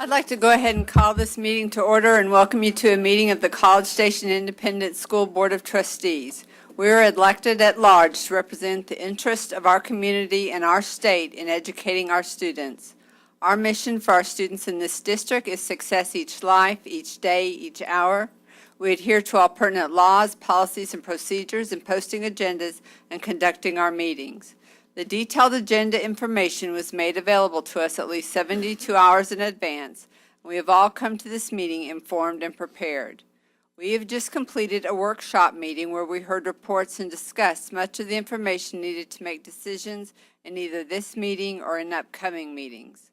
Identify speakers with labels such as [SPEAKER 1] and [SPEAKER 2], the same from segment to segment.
[SPEAKER 1] I'd like to go ahead and call this meeting to order and welcome you to a meeting of the College Station Independent School Board of Trustees. We are elected at large to represent the interest of our community and our state in educating our students. Our mission for our students in this district is success each life, each day, each hour. We adhere to all pertinent laws, policies, and procedures in posting agendas and conducting our meetings. The detailed agenda information was made available to us at least 72 hours in advance. We have all come to this meeting informed and prepared. We have just completed a workshop meeting where we heard reports and discussed much of the information needed to make decisions in either this meeting or in upcoming meetings.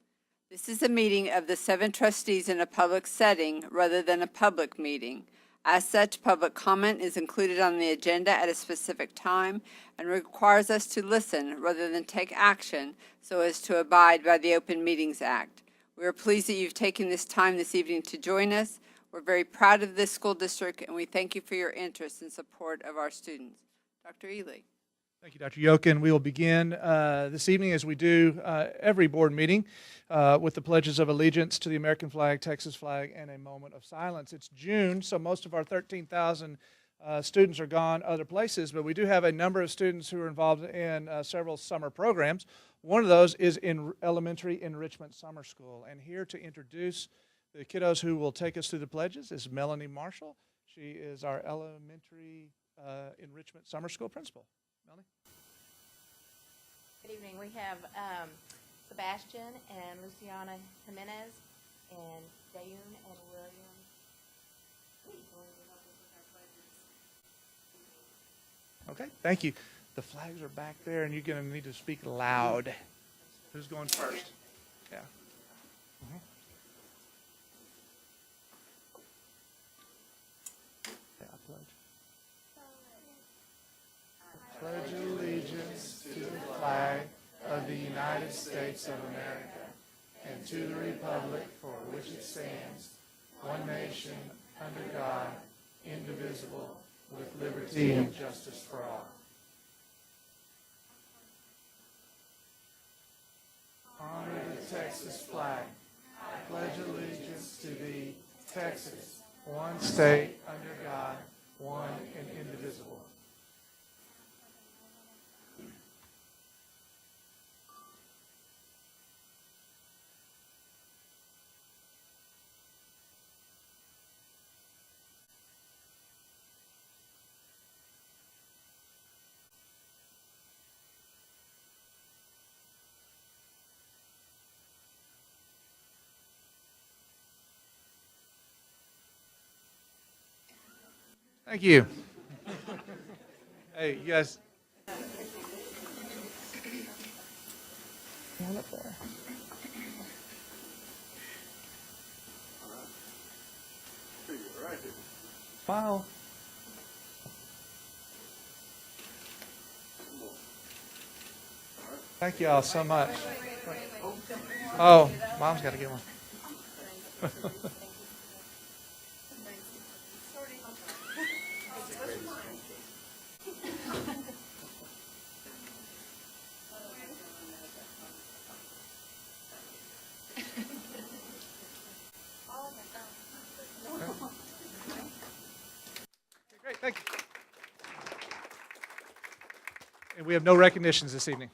[SPEAKER 1] This is a meeting of the 7 trustees in a public setting rather than a public meeting. As such, public comment is included on the agenda at a specific time and requires us to listen rather than take action so as to abide by the Open Meetings Act. We are pleased that you've taken this time this evening to join us. We're very proud of this school district, and we thank you for your interest and support of our students. Dr. Ely.
[SPEAKER 2] Thank you, Dr. Yokin. We will begin this evening, as we do every board meeting, with the pledges of allegiance to the American flag, Texas flag, and a moment of silence. It's June, so most of our 13,000 students are gone other places, but we do have a number of students who are involved in several summer programs. One of those is in Elementary Enrichment Summer School. And here to introduce the kiddos who will take us through the pledges is Melanie Marshall. She is our Elementary Enrichment Summer School principal. Melanie?
[SPEAKER 3] Good evening. We have Sebastian and Luciana Jimenez and Dayun and William.
[SPEAKER 2] Okay, thank you. The flags are back there, and you're going to need to speak loud. Who's going first? Yeah. Yeah, I pledge allegiance to the flag of the United States of America and to the republic for which it stands, one nation, under God, indivisible, with liberty and justice for all. Honor the Texas flag. I pledge allegiance to thee, Texas, one state, under God, one and indivisible. Thank you. Hey, you guys. Stand up there. Smile. Thank you all so much. Oh, Mom's got to get one. Great, thank you. And we have no recognitions this evening.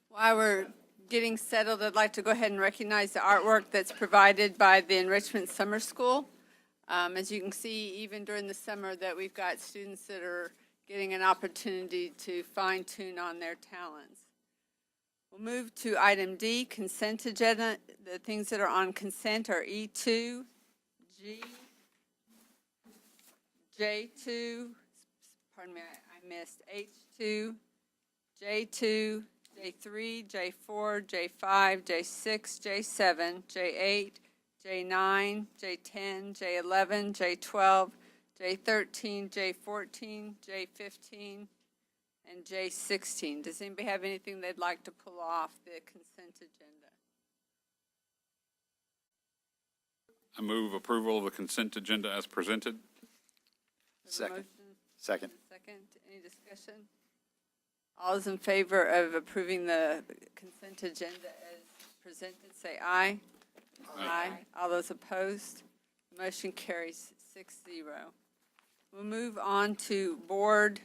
[SPEAKER 1] While we're getting settled, I'd like to go ahead and recognize the artwork that's provided by the Enrichment Summer School. As you can see, even during the summer, that we've got students that are getting an opportunity to fine-tune on their talents. We'll move to item D, consent agenda. The things that are on consent are E2, G, J2, pardon me, I missed H2, J2, J3, J4, J5, J6, J7, J8, J9, J10, J11, J12, J13, J14, J15, and J16. Does anybody have anything they'd like to pull off the consent agenda?
[SPEAKER 4] I move approval of the consent agenda as presented.
[SPEAKER 1] Have a
[SPEAKER 5] Second.
[SPEAKER 1] motion
[SPEAKER 5] Second.
[SPEAKER 1] and a second. Any discussion? All those in favor of approving the consent agenda as presented, say aye. Aye. All those opposed? Motion carries 6-0. We'll move on to board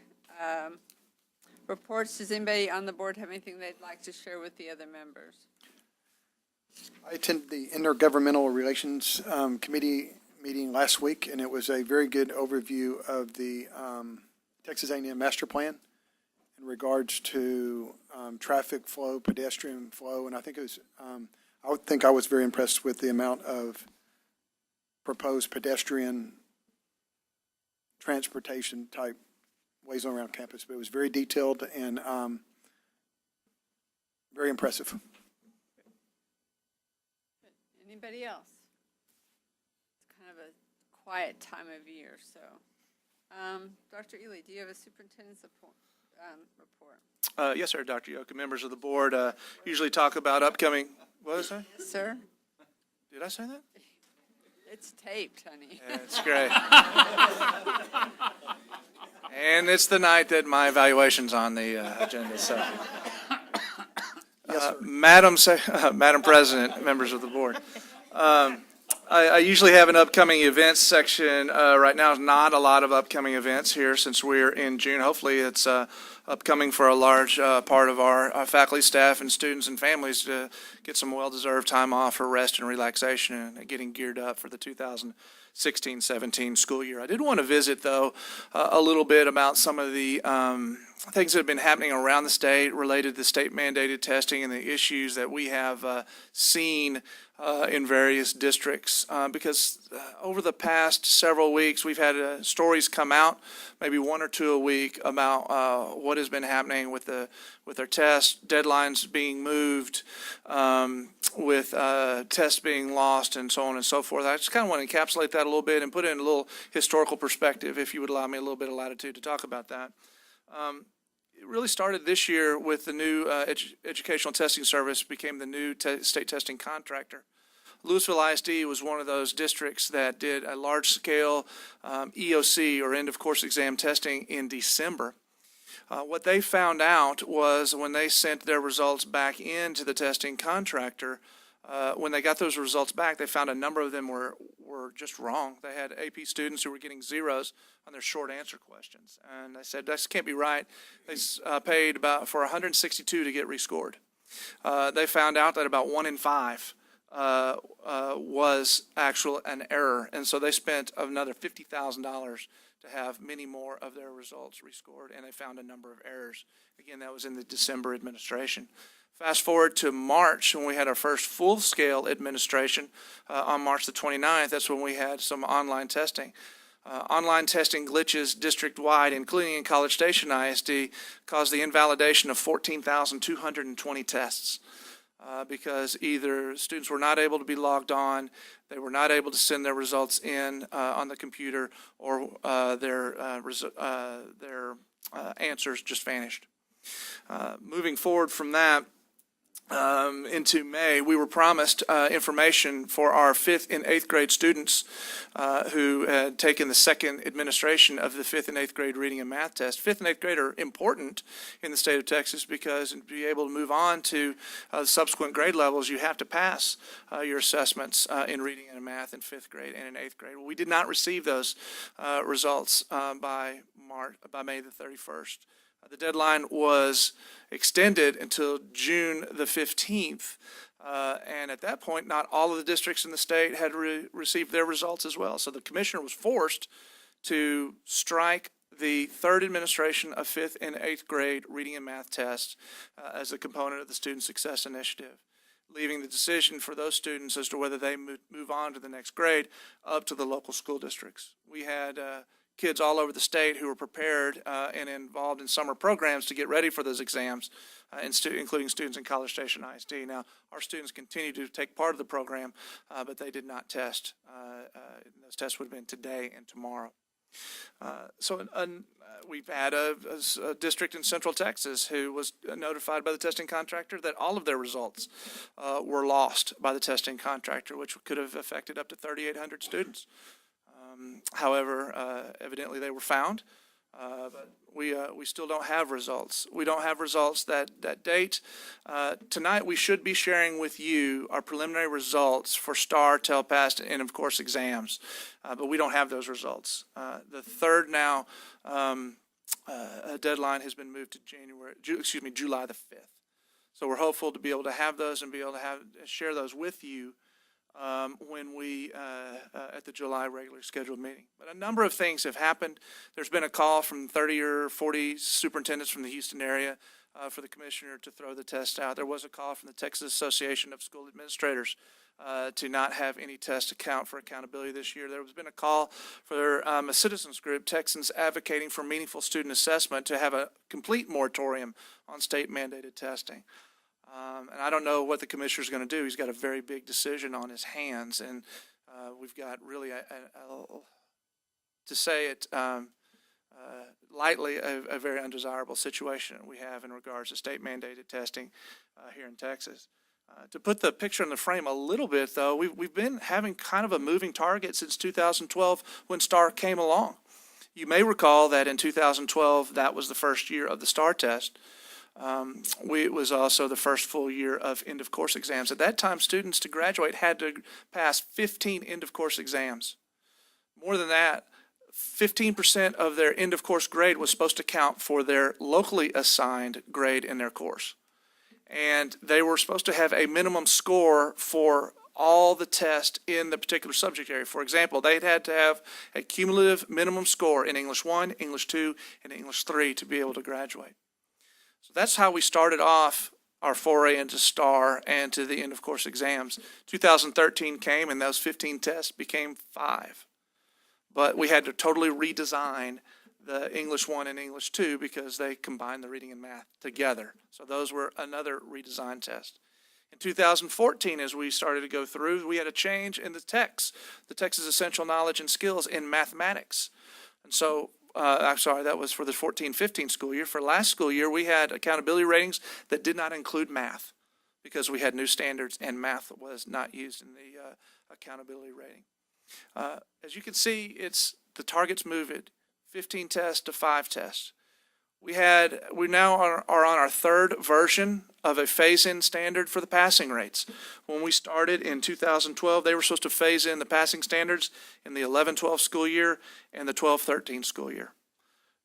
[SPEAKER 1] reports. Does anybody on the board have anything they'd like to share with the other members?
[SPEAKER 6] I attended the Intergovernmental Relations Committee meeting last week, and it was a very good overview of the Texas A&M Master Plan in regards to traffic flow, pedestrian flow, and I think it was, I was very impressed with the amount of proposed pedestrian transportation type ways around campus, but it was very detailed and very impressive.
[SPEAKER 1] Anybody else? It's kind of a quiet time of year, so. Dr. Ely, do you have a superintendent's report?
[SPEAKER 2] Yes, sir, Dr. Yoka. Members of the board usually talk about upcoming, what did I say?
[SPEAKER 1] Yes, sir.
[SPEAKER 2] Did I say that?
[SPEAKER 1] It's taped, honey.
[SPEAKER 2] Yeah, it's great. And it's the night that my evaluation's on the agenda, so. Madam President, members of the board, I usually have an upcoming events section. Right now, not a lot of upcoming events here since we're in June. Hopefully, it's upcoming for a large part of our faculty, staff, and students and families to get some well-deserved time off for rest and relaxation and getting geared up for the 2016-17 school year. I did want to visit, though, a little bit about some of the things that have been happening around the state related to state-mandated testing and the issues that we have seen in various districts. Because over the past several weeks, we've had stories come out, maybe one or two a week, about what has been happening with our tests, deadlines being moved, with tests being lost, and so on and so forth. I just kind of want to encapsulate that a little bit and put it in a little historical perspective, if you would allow me a little bit of latitude to talk about that. It really started this year with the new educational testing service became the new state testing contractor. Louisville ISD was one of those districts that did a large-scale EOC, or end-of-course exam testing, in December. What they found out was when they sent their results back into the testing contractor, when they got those results back, they found a number of them were just wrong. They had AP students who were getting zeros on their short answer questions. And they said, this can't be right. They paid for 162 to get rescored. They found out that about 1 in 5 was an error. And so they spent another $50,000 to have many more of their results rescored, and they found a number of errors. Again, that was in the December administration. Fast forward to March, when we had our first full-scale administration on March the 29th. That's when we had some online testing. Online testing glitches district-wide, including in College Station ISD, caused the invalidation of 14,220 tests. Because either students were not able to be logged on, they were not able to send their results in on the computer, or their answers just vanished. Moving forward from that, into May, we were promised information for our 5th and 8th grade students who had taken the second administration of the 5th and 8th grade reading and math test. 5th and 8th grade are important in the state of Texas because to be able to move on to subsequent grade levels, you have to pass your assessments in reading and math in 5th grade and in 8th grade. Well, we did not receive those results by May the 31st. The deadline was extended until June the 15th, and at that point, not all of the districts in the state had received their results as well. So the commissioner was forced to strike the third administration of 5th and 8th grade reading and math tests as a component of the Student Success Initiative, leaving the decision for those students as to whether they move on to the next grade up to the local school districts. We had kids all over the state who were prepared and involved in summer programs to get ready for those exams, including students in College Station ISD. Now, our students continue to take part of the program, but they did not test. Those tests would have been today and tomorrow. We've had a district in Central Texas who was notified by the testing contractor that all of their results were lost by the testing contractor, which could have affected up to 3,800 students. However, evidently they were found, but we still don't have results. We don't have results that date. Tonight we should be sharing with you our preliminary results for STAR, TELPAST, and of course exams, but we don't have those results. The third now deadline has been moved to July the 5th. So we're hopeful to be able to have those and be able to share those with you when we at the July regular scheduled meeting. But a number of things have happened. There's been a call from 30 or 40 superintendents from the Houston area for the commissioner to throw the test out. There was a call from the Texas Association of School Administrators to not have any test account for accountability this year. There has been a call for a citizens group, Texans Advocating for Meaningful Student Assessment, to have a complete moratorium on state mandated testing. And I don't know what the commissioner's going to do. He's got a very big decision on his hands, and we've got really, to say it lightly, a very undesirable situation we have in regards to state mandated testing here in Texas. To put the picture in the frame a little bit, though, we've been having kind of a moving target since 2012 when STAR came along. You may recall that in 2012, that was the first year of the STAR test. It was also the first full year of end-of-course exams. At that time, students to graduate had to pass 15 end-of-course exams. More than that, 15% of their end-of-course grade was supposed to count for their locally assigned grade in their course. And they were supposed to have a minimum score for all the tests in the particular subject area. For example, they had to have a cumulative minimum score in English 1, English 2, and English 3 to be able to graduate. So that's how we started off our foray into STAR and to the end-of-course exams. 2013 came, and those 15 tests became 5. But we had to totally redesign the English 1 and English 2 because they combined the reading and math together. So those were another redesigned test. In 2014, as we started to go through, we had a change in the Texas Essential Knowledge and Skills in mathematics. And so, I'm sorry, that was for the 14-15 school year. For last school year, we had accountability ratings that did not include math because we had new standards and math was not used in the accountability rating. As you can see, the targets move it 15 tests to 5 tests. We now are on our third version of a phase-in standard for the passing rates. When we started in 2012, they were supposed to phase in the passing standards in the 11-12 school year and the 12-13 school year.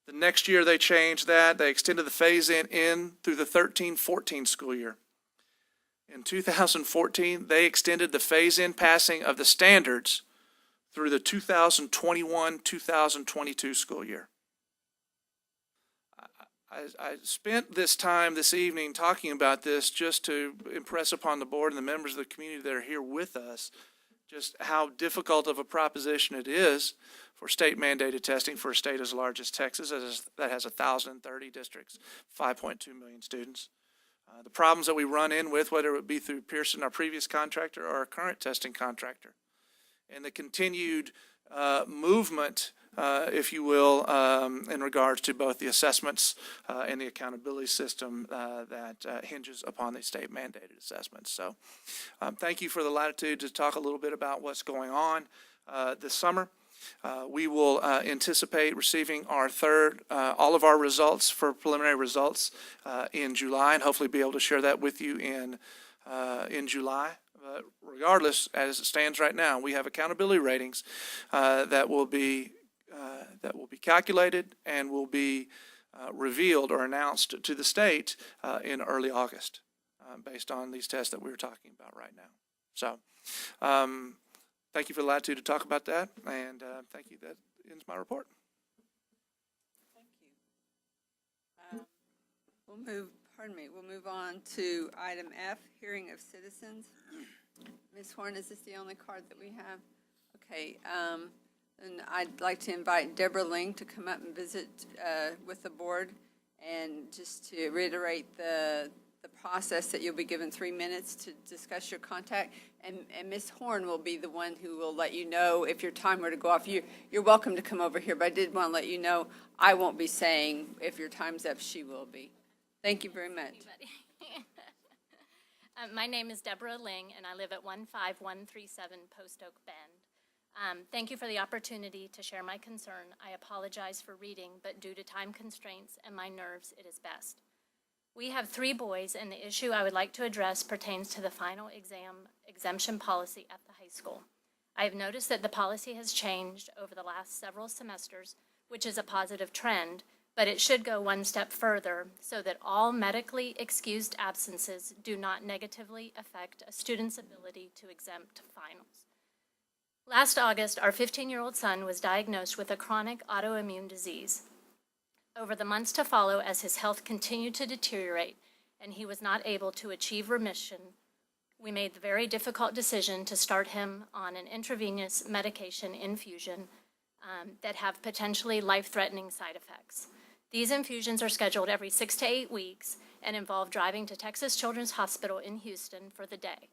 [SPEAKER 2] The next year they changed that. They extended the phase-in through the 13-14 school year. In 2014, they extended the phase-in passing of the standards through the 2021-2022 school year. I spent this time this evening talking about this just to impress upon the board and the members of the community that are here with us just how difficult of a proposition it is for state mandated testing for a state as large as Texas that has 1,030 districts, 5.2 million students. The problems that we run in with, whether it be through Pearson, our previous contractor, or our current testing contractor, and the continued movement, if you will, in regards to both the assessments and the accountability system that hinges upon the state mandated assessments. So thank you for the latitude to talk a little bit about what's going on this summer. We will anticipate receiving our all of our results for preliminary results in July, and hopefully be able to share that with you in July. Regardless, as it stands right now, we have accountability ratings that will be calculated and will be revealed or announced to the state in early August, based on these tests that we were talking about right now. So, thank you for the latitude to talk about that, and thank you. That ends my report.
[SPEAKER 1] Thank you. We'll move on to item F, hearing of citizens. Ms. Horn, is this the only card that we have? Okay, and I'd like to invite Deborah Ling to come up and visit with the board, and just to reiterate the the process that you'll be given 3 minutes to discuss your contact, and Ms. Horn will be the one who will let you know if your time were to go off. You're welcome to come over here, but I did want to let you know I won't be saying if your time's up, she will be. Thank you very much.
[SPEAKER 5] My name is Deborah Ling, and I live at 15137 Post Oak Bend. Thank you for the opportunity to share my concern. I apologize for reading, but due to time constraints and my nerves, it is best. We have 3 boys, and the issue I would like to address pertains to the final exam exemption policy at the high school. I have noticed that the policy has changed over the last several semesters, which is a positive trend, but it should go one step further so that all medically excused absences do not negatively affect a student's ability to exempt finals. Last August, our 15-year-old son was diagnosed with a chronic autoimmune disease. Over the months to follow, as his health continued to deteriorate and he was not able to achieve remission, we made the very difficult decision to start him on an intravenous medication infusion that have potentially life-threatening side effects. These infusions are scheduled every 6 to 8 weeks and involve driving to Texas Children's Hospital in Houston for the day.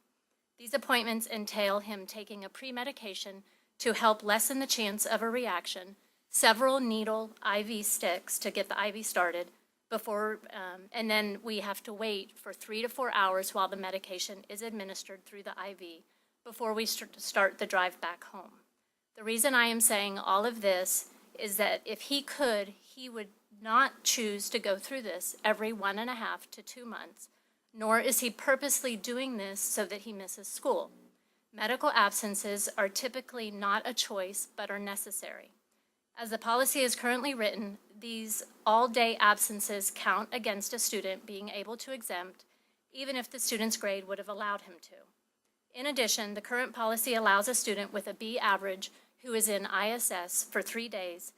[SPEAKER 5] These appointments entail him taking a pre-medication to help lessen the chance of a reaction, several needle IV sticks to get the IV started before, and then we have to wait for 3 to 4 hours while the medication is administered through the IV before we start the drive back home. The reason I am saying all of this is that if he could, he would not choose to go through this every 1.5 to 2 months, nor is he purposely doing this so that he misses school. Medical absences are typically not a choice, but are necessary. As the policy is currently written, these all-day absences count against a student being able to exempt, even if the student's grade would have allowed him to. In addition, the current policy allows a student with a B average who is in ISS for 3 days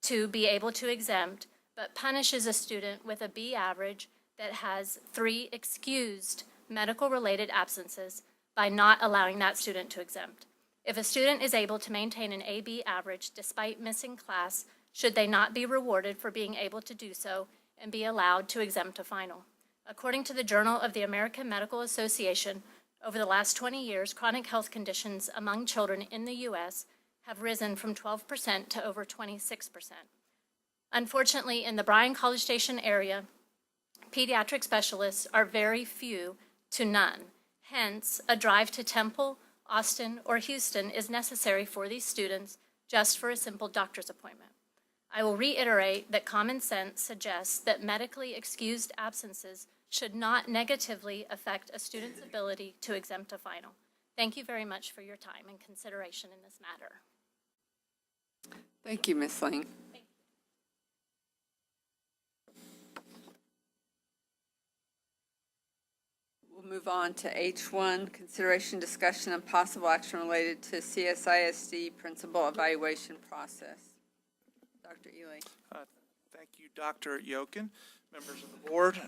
[SPEAKER 5] to be able to exempt, but punishes a student with a B average that has 3 excused medical-related absences by not allowing that student to exempt. If a student is able to maintain an AB average despite missing class, should they not be rewarded for being able to do so and be allowed to exempt a final? According to the Journal of the American Medical Association, over the last 20 years, chronic health conditions among children in the U.S. have risen from 12% to over 26%. Unfortunately, in the Bryan-College Station area, pediatric specialists are very few to none. Hence, a drive to Temple, Austin, or Houston is necessary for these students just for a simple doctor's appointment. I will reiterate that common sense suggests that medically excused absences should not negatively affect a student's ability to exempt a final. Thank you very much for your time and consideration in this matter.
[SPEAKER 1] Thank you, Ms. Ling. We'll move on to H1, consideration, discussion, and possible action related to CSISD principal evaluation process. Dr. Ely.
[SPEAKER 2] Thank you, Dr. Yokin, members of the board.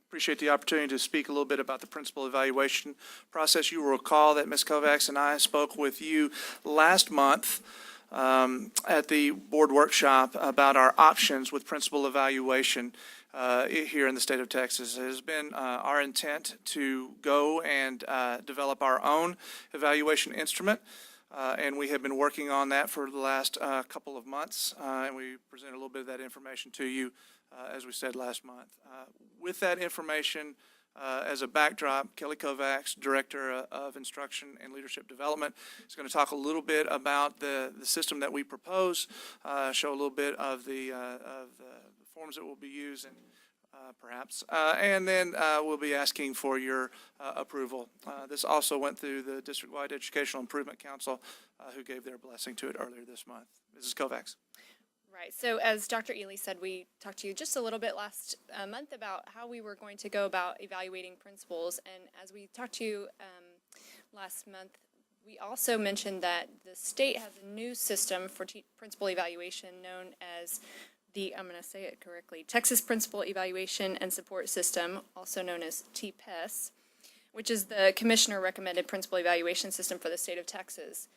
[SPEAKER 2] Appreciate the opportunity to speak a little bit about the principal evaluation process. You will recall that Ms. Kovacs and I spoke with you last month at the board workshop about our options with principal evaluation here in the state of Texas. It has been our intent to go and develop our own evaluation instrument. And we have been working on that for the last couple of months, and we presented a little bit of that information to you, as we said last month. With that information as a backdrop, Kelly Kovacs, Director of Instruction and Leadership Development, is going to talk a little bit about the system that we propose, show a little bit of the forms that will be used, and perhaps, and then we'll be asking for your approval. This also went through the District-wide Educational Improvement Council, who gave their blessing to it earlier this month. Mrs. Kovacs.
[SPEAKER 7] Right. So as Dr. Ely said, we talked to you just a little bit last month about how we were going to go about evaluating principals. And as we talked to you last month, we also mentioned that the state has a new system for principal evaluation known as I'm going to say it correctly, Texas Principal Evaluation and Support System, also known as TPES, which is the Commissioner-recommended principal evaluation system for the state of Texas.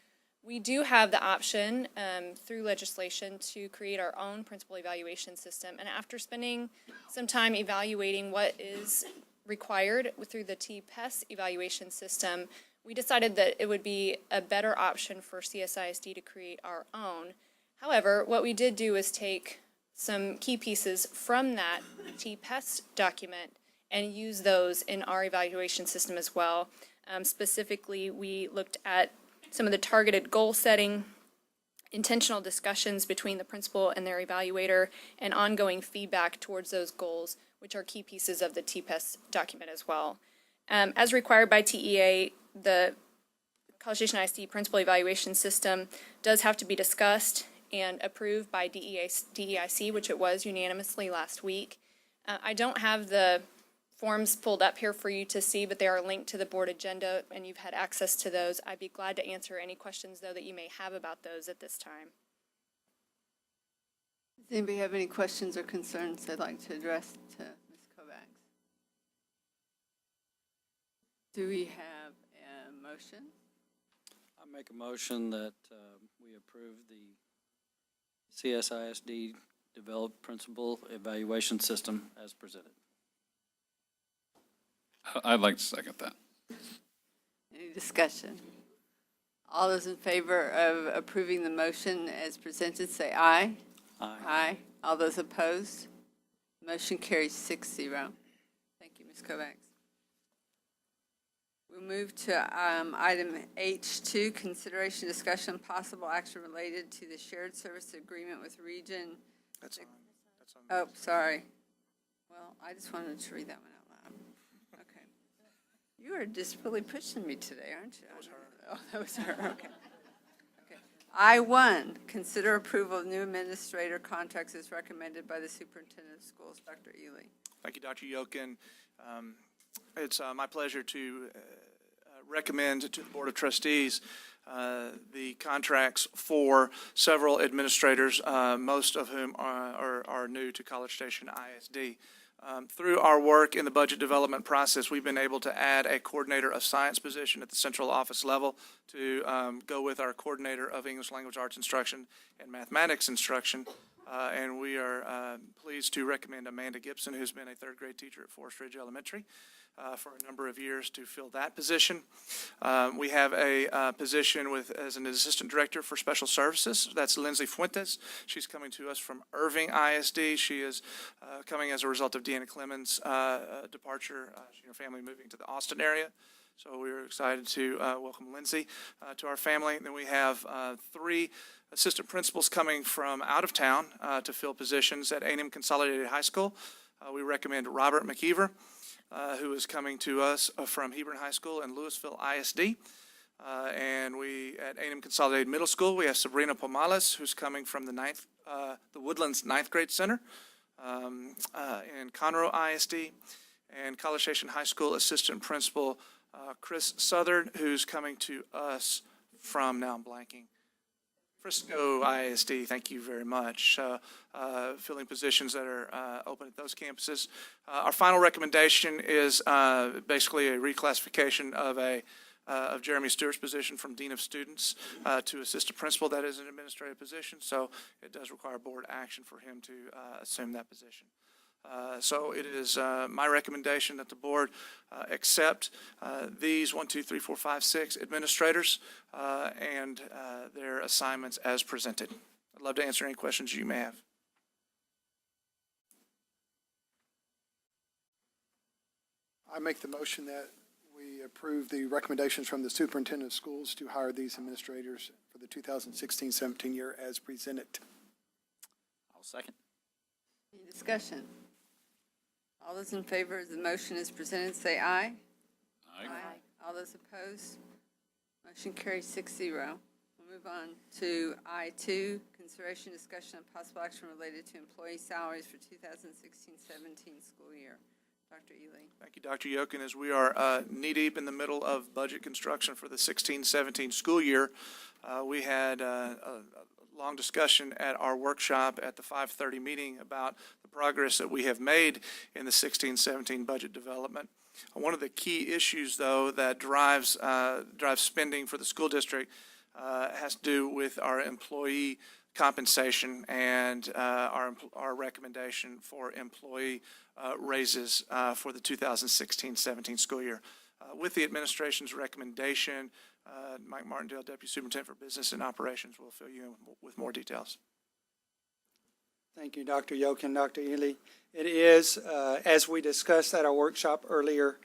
[SPEAKER 7] We do have the option through legislation to create our own principal evaluation system. And after spending some time evaluating what is required through the TPES evaluation system, we decided that it would be a better option for CSISD to create our own. However, what we did do is take some key pieces from that TPES document and use those in our evaluation system as well. Specifically, we looked at some of the targeted goal setting, intentional discussions between the principal and their evaluator, and ongoing feedback towards those goals, which are key pieces of the TPES document as well. As required by TEA, the College Station ISD principal evaluation system does have to be discussed and approved by DEIC, which it was unanimously last week. I don't have the forms pulled up here for you to see, but they are linked to the board agenda, and you've had access to those. I'd be glad to answer any questions, though, that you may have about those at this time.
[SPEAKER 1] Does anybody have any questions or concerns they'd like to address to Ms. Kovacs? Do we have a motion?
[SPEAKER 8] I make a motion that we approve the CSISD developed principal evaluation system as presented.
[SPEAKER 4] I'd like to second that.
[SPEAKER 1] Any discussion? All those in favor of approving the motion as presented, say aye.
[SPEAKER 8] Aye.
[SPEAKER 1] Aye. All those opposed? Motion carries 6-0. Thank you, Ms. Kovacs. We'll move to item H2, consideration, discussion, possible action related to the shared service agreement with Region.
[SPEAKER 6] That's on.
[SPEAKER 1] Oh, sorry. Well, I just wanted to read that one out loud. Okay. You are just really pushing me today, aren't you? That was her. Oh, that was her, okay. Okay. I1, consider approval of new administrator contracts as recommended by the superintendent of schools, Dr. Ely.
[SPEAKER 2] Thank you, Dr. Yokin. It's my pleasure to recommend to the Board of Trustees the contracts for several administrators, most of whom are new to College Station ISD. Through our work in the budget development process, we've been able to add a coordinator of science position at the central office level to go with our coordinator of English language arts instruction and mathematics instruction. And we are pleased to recommend Amanda Gibson, who's been a third grade teacher at Forest Ridge Elementary for a number of years, to fill that position. We have a position as an assistant director for special services. That's Lindsay Fuentes. She's coming to us from Irving ISD. She is coming as a result of Deanna Clemens' departure, her family moving to the Austin area. So we're excited to welcome Lindsay to our family. And then we have 3 assistant principals coming from out of town to fill positions at A&M Consolidated High School. We recommend Robert McKeever, who is coming to us from Hebron High School and Louisville ISD. And we, at A&M Consolidated Middle School, we have Sabrina Pomales, who's coming from the Woodlands 9th Grade Center in Conroe ISD. And College Station High School Assistant Principal Chris Southern, who's coming to us from, now I'm blanking, Frisco ISD. Thank you very much. Filling positions that are open at those campuses. Our final recommendation is basically a reclassification of Jeremy Stewart's position from Dean of Students to Assistant Principal. That is an administrative position, so it does require board action for him to assume that position. So it is my recommendation that the board accept these 1, 2, 3, 4, 5, 6 administrators and their assignments as presented. I'd love to answer any questions you may have.
[SPEAKER 6] I make the motion that we approve the recommendations from the superintendent of schools to hire these administrators for the 2016-17 year as presented.
[SPEAKER 8] I'll second.
[SPEAKER 1] Any discussion? All those in favor of the motion as presented, say aye.
[SPEAKER 4] Aye.
[SPEAKER 1] All those opposed? Motion carries 6-0. We'll move on to I2, consideration, discussion, and possible action related to employee salaries for 2016-17 school year. Dr. Ely.
[SPEAKER 2] Thank you, Dr. Yokin. As we are knee-deep in the middle of budget construction for the 16-17 school year, we had a long discussion at our workshop at the 5:30 meeting about the progress that we have made in the 16-17 budget development. One of the key issues, though, that drives spending for the school district has to do with our employee compensation and our recommendation for employee raises for the 2016-17 school year. With the administration's recommendation, Mike Martindale, Deputy Superintendent for Business and Operations, will fill you in with more details.
[SPEAKER 9] Thank you, Dr. Yokin, Dr. Ely. It is, as we discussed at our workshop earlier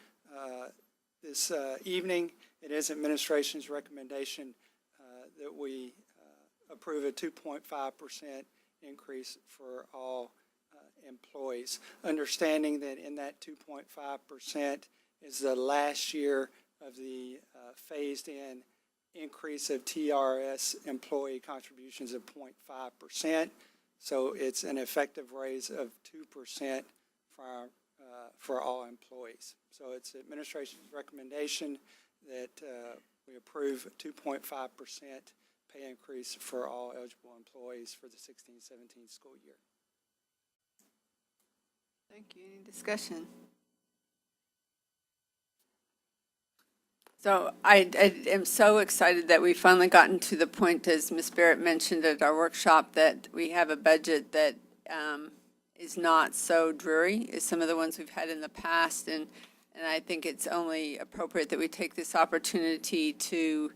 [SPEAKER 9] this evening, it is administration's recommendation that we approve a 2.5% increase for all employees, understanding that in that 2.5% is the last year of the phased-in increase of TRS employee contributions of 0.5%. So it's an effective raise of 2% for all employees. So it's administration's recommendation that we approve a 2.5% pay increase for all eligible employees for the 16-17 school year.
[SPEAKER 1] Thank you. Any discussion? So I am so excited that we've finally gotten to the point, as Ms. Barrett mentioned at our workshop, that we have a budget that is not so dreary as some of the ones we've had in the past. And I think it's only appropriate that we take this opportunity to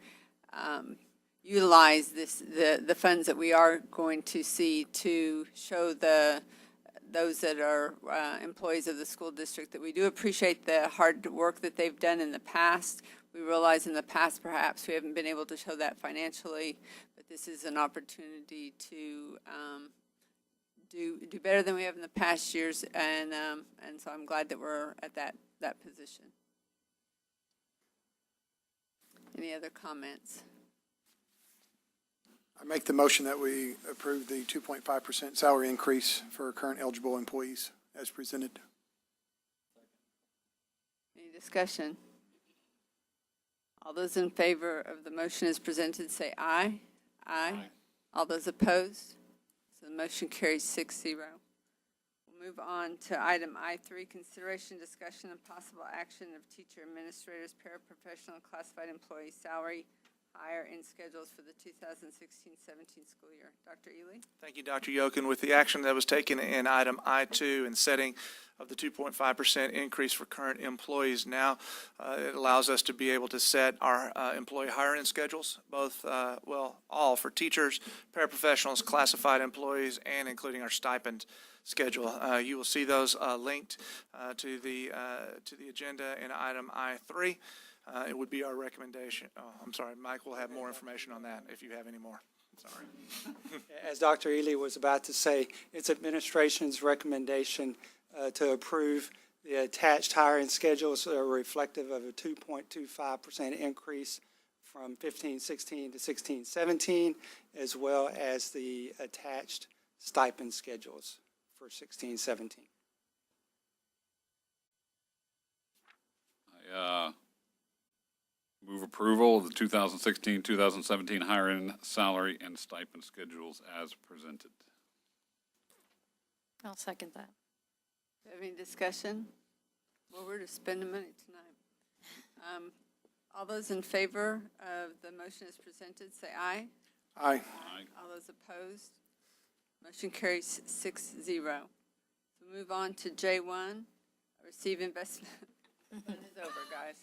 [SPEAKER 1] utilize the funds that we are going to see to show those that are employees of the school district that we do appreciate the hard work that they've done in the past. We realize in the past perhaps we haven't been able to show that financially, but this is an opportunity to do better than we have in the past years, and so I'm glad that we're at that position. Any other comments?
[SPEAKER 6] I make the motion that we approve the 2.5% salary increase for current eligible employees as presented.
[SPEAKER 1] Any discussion? All those in favor of the motion as presented say aye. Aye. All those opposed? So the motion carries 6-0. We'll move on to item I3, consideration, discussion, and possible action of teacher, administrators, paraprofessional, classified employee salary, hire, and schedules for the 2016-17 school year. Dr. Ely?
[SPEAKER 2] Thank you, Dr. Yokin. With the action that was taken in item I2 and setting of the 2.5% increase for current employees now, it allows us to be able to set our employee hiring schedules, both, all for teachers, paraprofessionals, classified employees, and including our stipend schedule. You will see those linked to the agenda in item I3. It would be our recommendation. Oh, I'm sorry, Mike will have more information on that if you have any more. Sorry.
[SPEAKER 9] As Dr. Ely was about to say, it's administration's recommendation to approve the attached hiring schedules that are reflective of a 2.25% increase from 15-16 to 16-17, as well as the attached stipend schedules for 16-17.
[SPEAKER 4] Move approval of the 2016-2017 hiring, salary, and stipend schedules as presented.
[SPEAKER 10] I'll second that.
[SPEAKER 1] Do you have any discussion? Well, we're to spend the money tonight. All those in favor of the motion as presented, say aye.
[SPEAKER 6] Aye.
[SPEAKER 4] Aye.
[SPEAKER 1] All those opposed? Motion carries 6-0. So move on to J1, receive investment. Fun is over, guys.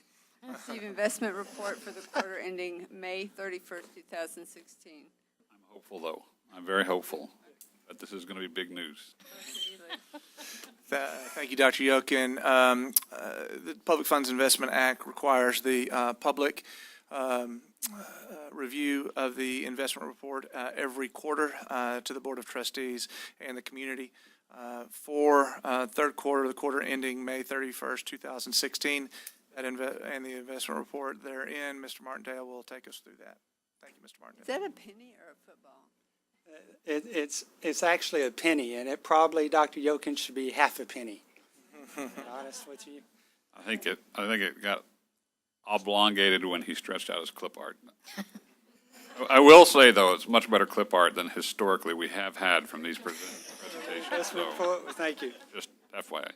[SPEAKER 1] Receive investment report for the quarter ending May 31st, 2016.
[SPEAKER 4] I'm hopeful, though. I'm very hopeful that this is going to be big news.
[SPEAKER 2] Thank you, Dr. Yokin. The Public Funds Investment Act requires the public review of the investment report every quarter to the Board of Trustees and the community. For third quarter, the quarter ending May 31st, 2016, and the investment report therein, Mr. Martindale will take us through that. Thank you, Mr. Martindale.
[SPEAKER 1] Is that a penny or a football?
[SPEAKER 9] It's actually a penny, and it probably, Dr. Yokin, should be half a penny. To be honest with you.
[SPEAKER 4] I think it got oblongated when he stretched out his clip art. I will say, though, it's much better clip art than historically we have had from these presentations. So
[SPEAKER 9] Thank you.
[SPEAKER 4] just FYI.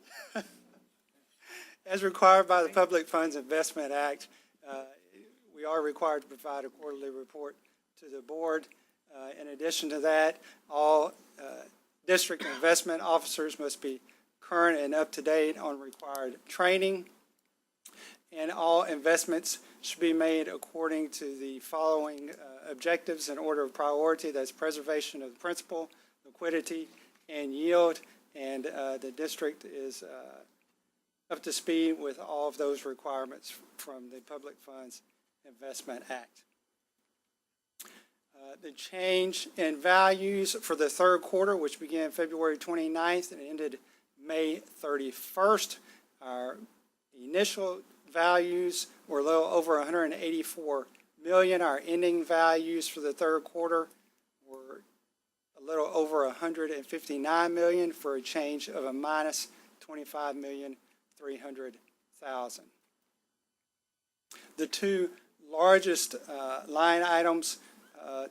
[SPEAKER 9] As required by the Public Funds Investment Act, we are required to provide a quarterly report to the board. In addition to that, all district investment officers must be current and up to date on required training. And all investments should be made according to the following objectives in order of priority. That's preservation of principal, liquidity, and yield. And the district is up to speed with all of those requirements from the Public Funds Investment Act. The change in values for the third quarter, which began February 29th and ended May 31st, our initial values were a little over 184 million. Our ending values for the third quarter were a little over 159 million for a change of a minus 25,300,000. The two largest line items of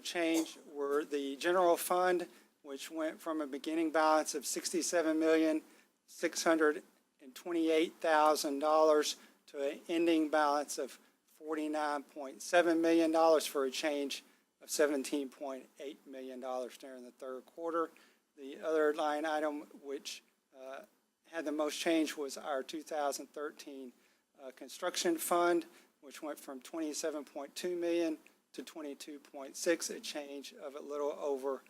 [SPEAKER 9] change were the general fund, which went from a beginning balance of $67,628,000 to an ending balance of $49.7 million for a change of $17.8 million during the third quarter. The other line item which had the most change was our 2013 construction fund, which went from $27.2 million to 22.6, a change of a little over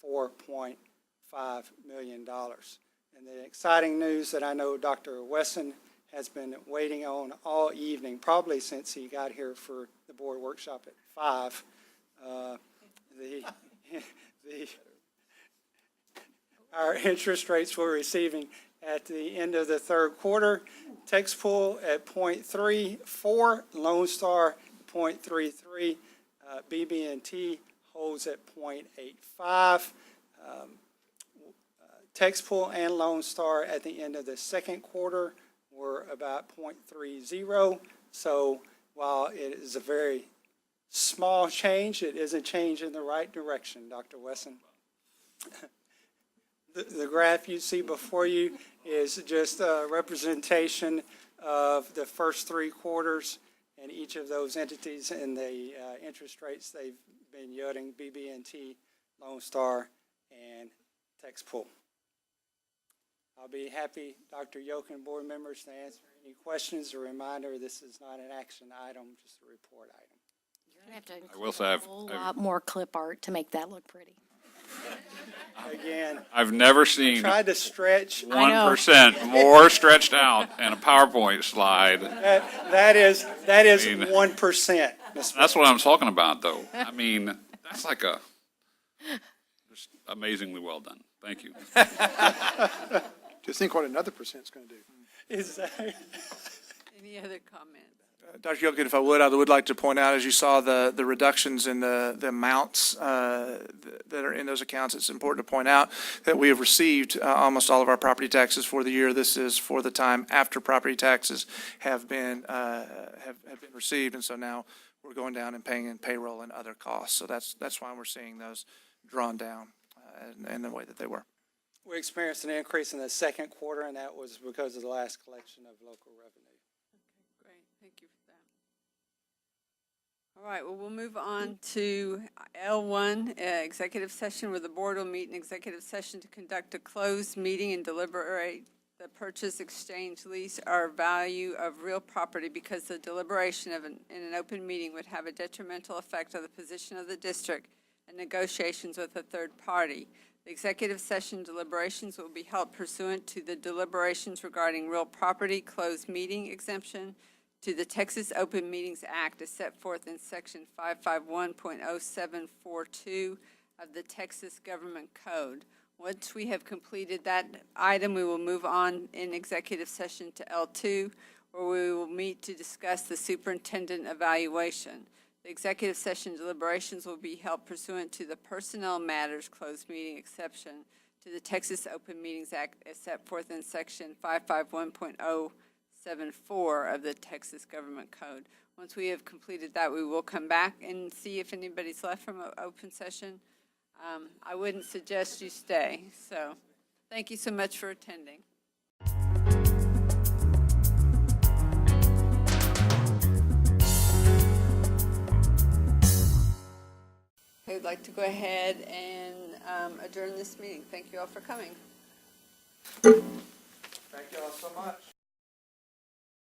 [SPEAKER 9] $4.5 million. And the exciting news that I know Dr. Wesson has been waiting on all evening, probably since he got here for the board workshop at 5. Our interest rates we're receiving at the end of the third quarter: Tex Pool at 0.34, Lone Star 0.33, BB&T holds at 0.85. Tex Pool and Lone Star at the end of the second quarter were about 0.30. So while it is a very small change, it is a change in the right direction, Dr. Wesson. The graph you see before you is just a representation of the first three quarters and each of those entities and the interest rates they've been yielding: BB&T, Lone Star, and Tex Pool. I'll be happy, Dr. Yokin, board members, to answer any questions. A reminder, this is not an action item, just a report item.
[SPEAKER 10] You're going to have to
[SPEAKER 4] I will say
[SPEAKER 10] include a whole lot more clip art to make that look pretty.
[SPEAKER 9] Again,
[SPEAKER 4] I've never seen
[SPEAKER 9] tried to stretch.
[SPEAKER 4] 1% more stretched out in a PowerPoint slide.
[SPEAKER 9] That is 1%.
[SPEAKER 4] That's what I'm talking about, though. I mean, that's like just amazingly well done. Thank you.
[SPEAKER 6] Just think what another percent's going to do.
[SPEAKER 9] Exactly.
[SPEAKER 1] Any other comments?
[SPEAKER 2] Dr. Yokin, if I would like to point out, as you saw the reductions in the amounts that are in those accounts, it's important to point out that we have received almost all of our property taxes for the year. This is for the time after property taxes have been received, and so now we're going down and paying in payroll and other costs. So that's why we're seeing those drawn down in the way that they were.
[SPEAKER 9] We experienced an increase in the second quarter, and that was because of the last collection of local revenue.
[SPEAKER 1] Great, thank you for that. All right, well, we'll move on to L1, executive session, where the board will meet in executive session to conduct a closed meeting and deliberate the purchase, exchange, lease, or value of real property, because the deliberation in an open meeting would have a detrimental effect on the position of the district and negotiations with a third party. The executive session deliberations will be held pursuant to the deliberations regarding real property closed meeting exemption to the Texas Open Meetings Act as set forth in Section 551.0742 of the Texas Government Code. Once we have completed that item, we will move on in executive session to L2, where we will meet to discuss the superintendent evaluation. The executive session deliberations will be held pursuant to the personnel matters closed meeting exception to the Texas Open Meetings Act as set forth in Section 551.074 of the Texas Government Code. Once we have completed that, we will come back and see if anybody's left from an open session. I wouldn't suggest you stay. So thank you so much for attending. like to go ahead and adjourn this meeting. Thank you all for coming.
[SPEAKER 2] Thank you all so much.